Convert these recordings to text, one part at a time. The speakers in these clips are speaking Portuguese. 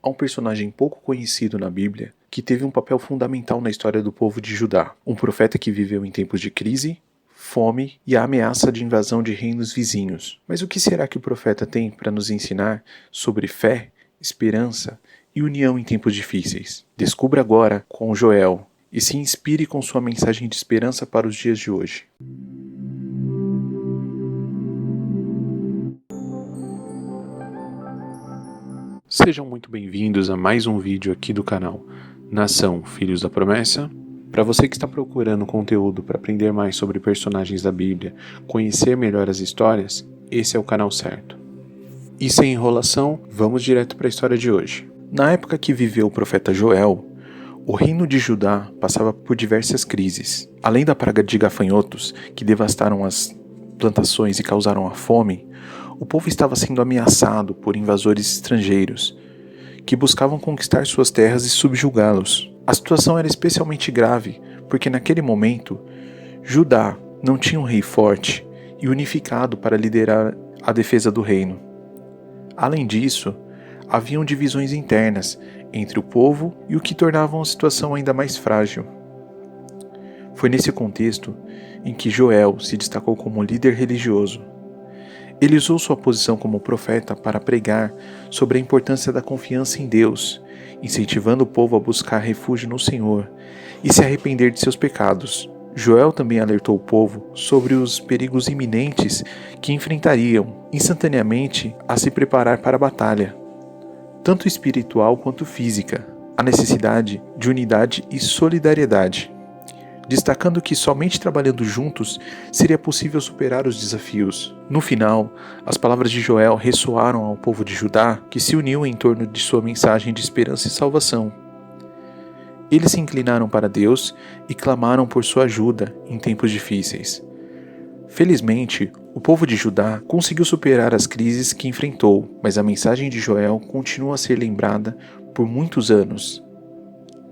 há um personagem pouco conhecido na Bíblia que teve um papel fundamental na história do povo de Judá. Um profeta que viveu em tempos de crise, fome e a ameaça de invasão de reinos vizinhos. Mas o que será que o profeta tem para nos ensinar sobre fé, esperança e união em tempos difíceis? Descubra agora com Joel e se inspire com sua mensagem de esperança para os dias de hoje. Sejam muito bem-vindos a mais um vídeo aqui do canal Nação Filhos da Promessa. Para você que está procurando conteúdo para aprender mais sobre personagens da Bíblia, conhecer melhor as histórias, esse é o canal certo. E sem enrolação, vamos direto para a história de hoje. Na época que viveu o profeta Joel, o reino de Judá passava por diversas crises. Além da praga de gafanhotos, que devastaram as plantações e causaram a fome, o povo estava sendo ameaçado por invasores estrangeiros, que buscavam conquistar suas terras e subjugá-los. A situação era especialmente grave, porque naquele momento, Judá não tinha um rei forte e unificado para liderar a defesa do reino. Além disso, haviam divisões internas entre o povo e o que tornava a situação ainda mais frágil. Foi nesse contexto em que Joel se destacou como líder religioso. Ele usou sua posição como profeta para pregar sobre a importância da confiança em Deus, incentivando o povo a buscar refúgio no Senhor e se arrepender de seus pecados. Joel também alertou o povo sobre os perigos iminentes que enfrentariam instantaneamente a se preparar para a batalha, tanto espiritual quanto física, a necessidade de unidade e solidariedade, destacando que somente trabalhando juntos seria possível superar os desafios. No final, as palavras de Joel ressoaram ao povo de Judá, que se uniu em torno de sua mensagem de esperança e salvação. Eles se inclinaram para Deus e clamaram por sua ajuda em tempos difíceis. Felizmente, o povo de Judá conseguiu superar as crises que enfrentou, mas a mensagem de Joel continua a ser lembrada por muitos anos.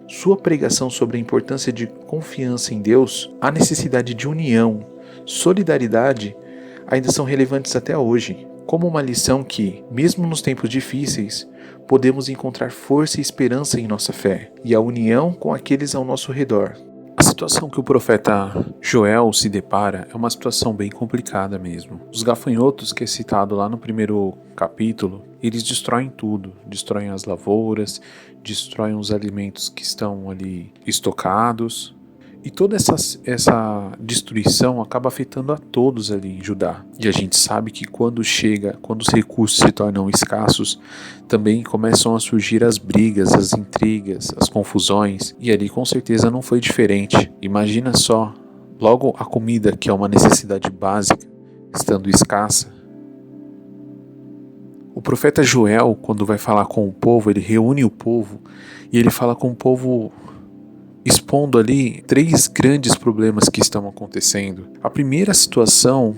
Sua pregação sobre a importância de confiança em Deus, a necessidade de união, solidariedade, ainda são relevantes até hoje, como uma lição que, mesmo nos tempos difíceis, podemos encontrar força e esperança em nossa fé e a união com aqueles ao nosso redor. A situação que o profeta Joel se depara é uma situação bem complicada mesmo. Os gafanhotos, que é citado lá no primeiro capítulo, eles destroem tudo, destroem as lavouras, destroem os alimentos que estão ali estocados. E toda essa destruição acaba afetando a todos ali em Judá. E a gente sabe que quando os recursos se tornam escassos, também começam a surgir as brigas, as intrigas, as confusões. E ali com certeza não foi diferente. Imagina só, logo a comida, que é uma necessidade básica, estando escassa. O profeta Joel, quando vai falar com o povo, ele reúne o povo e ele fala com o povo expondo ali 3 grandes problemas que estão acontecendo. A primeira situação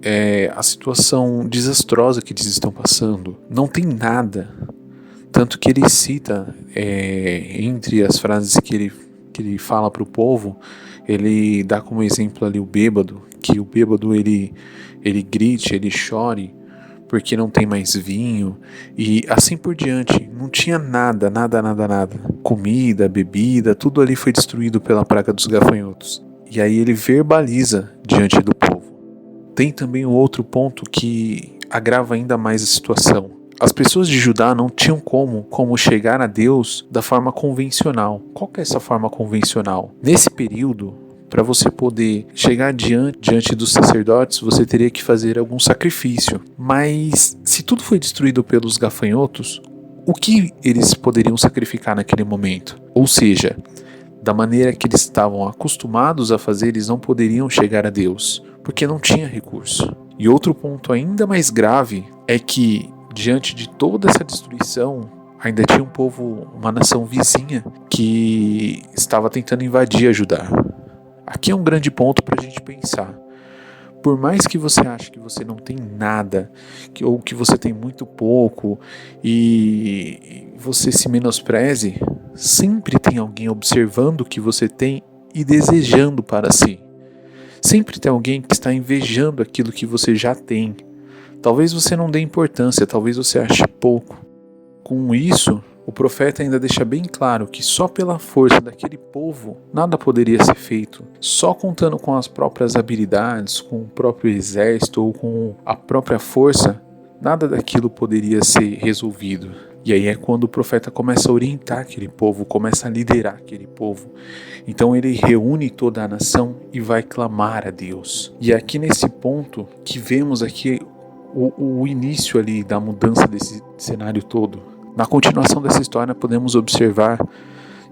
é a situação desastrosa que eles estão passando. Não tem nada. Tanto que ele cita, entre as frases que ele fala para o povo, ele dá como exemplo ali o bêbado, que o bêbado ele grite, ele chore, porque não tem mais vinho, e assim por diante. Não tinha nada. Comida, bebida, tudo ali foi destruído pela praga dos gafanhotos. E aí ele verbaliza diante do povo. Tem também um outro ponto que agrava ainda mais a situação. As pessoas de Judá não tinham como chegar a Deus da forma convencional. Qual que é essa forma convencional? Nesse período, para você poder chegar diante dos sacerdotes, você teria que fazer algum sacrifício. Mas se tudo foi destruído pelos gafanhotos, o que eles poderiam sacrificar naquele momento? Ou seja, da maneira que eles estavam acostumados a fazer, eles não poderiam chegar a Deus, porque não tinha recurso. E outro ponto ainda mais grave é que, diante de toda essa destruição, ainda tinha um povo, uma nação vizinha, que estava tentando invadir a Judá. Aqui é um grande ponto para a gente pensar. Por mais que você ache que você não tem nada, ou que você tem muito pouco, e você se menospreze, sempre tem alguém observando o que você tem e desejando para si. Sempre tem alguém que está invejando aquilo que você já tem. Talvez você não dê importância, talvez você ache pouco. Com isso, O profeta ainda deixa bem claro que só pela força daquele povo nada poderia ser feito. Só contando com as próprias habilidades, com o próprio exército ou com a própria força, nada daquilo poderia ser resolvido. E aí é quando o profeta começa a orientar aquele povo, começa a liderar aquele povo. Então ele reúne toda a nação e vai clamar a Deus. E é aqui nesse ponto que vemos aqui o início ali da mudança desse cenário todo. Na continuação dessa história podemos observar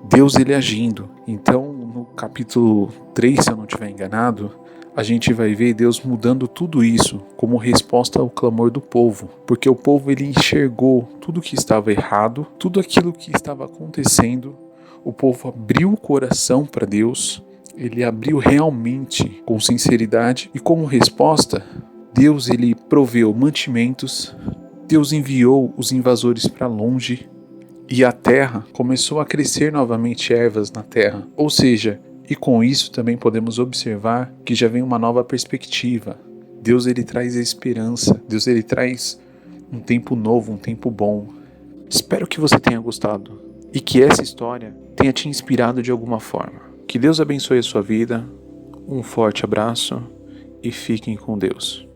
Deus ele agindo. Então no capítulo 3, se eu não estiver enganado, a gente vai ver Deus mudando tudo isso como resposta ao clamor do povo. Porque o povo ele enxergou tudo que estava errado, tudo aquilo que estava acontecendo. O povo abriu o coração para Deus, ele abriu realmente com sinceridade e como resposta, Deus ele proveu mantimentos, Deus enviou os invasores para longe e a terra começou a crescer novamente ervas na terra. Ou seja, e com isso também podemos observar que já vem uma nova perspectiva. Deus ele traz a esperança, Deus ele traz um tempo novo, um tempo bom. Espero que você tenha gostado e que essa história tenha te inspirado de alguma forma. Que Deus abençoe a sua vida, um forte abraço e fiquem com Deus.